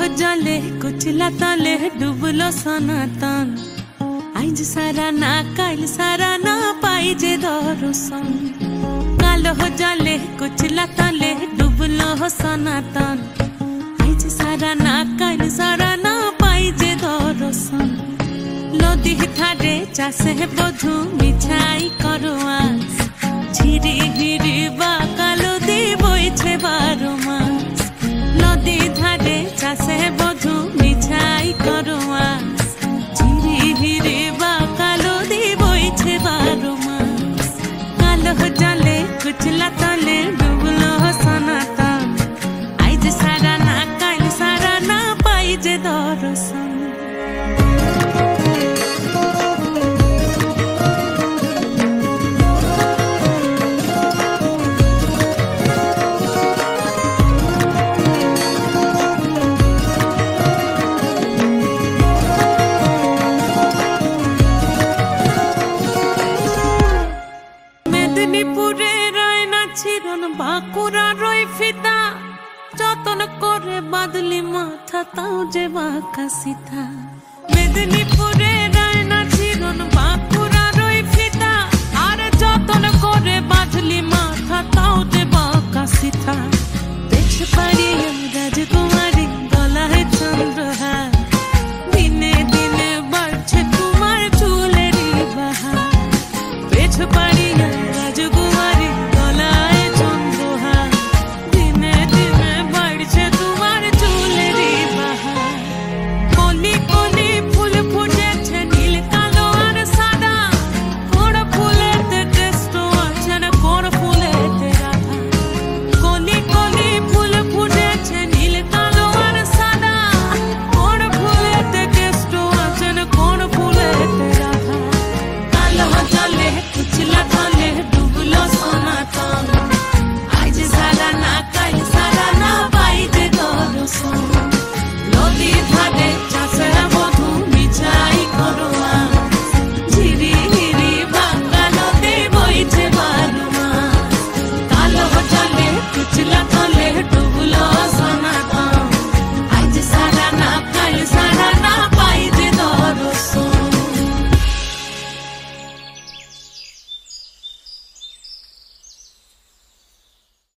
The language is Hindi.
हो जले कुचला तले डुबलो सनातन आज सारा ना काल सारा ना पाई जे दर्शन कालो हो जले कुचला तले डुबलो हो सनातन आज सारा ना काल सारा ना पाई जे दर्शन लदी थारे चासे बधु मिठाई करवास झिरी हिरी बा कालो दी बइछे 12 मास लदी धारे चासे बधु मिठाई करवास झिरी हिरी बा कालो दी बइछे 12 मास कालो जले कुचला तले डुबलो सनातन आज सारा ना काल सारा ना पाई जे दर्शन মেদিনীপুরে রয় না ছিরন বাঁকুড়া রয় ফিতা যতন করে বাদলি মাথা তাও যে বাঁকা সিথা মেদিনীপুরে রয় না ছিরন বাঁকুড়া রয় ফিতা আর যতন করে বাদলি মাথা তাও যে বাঁকা সিথা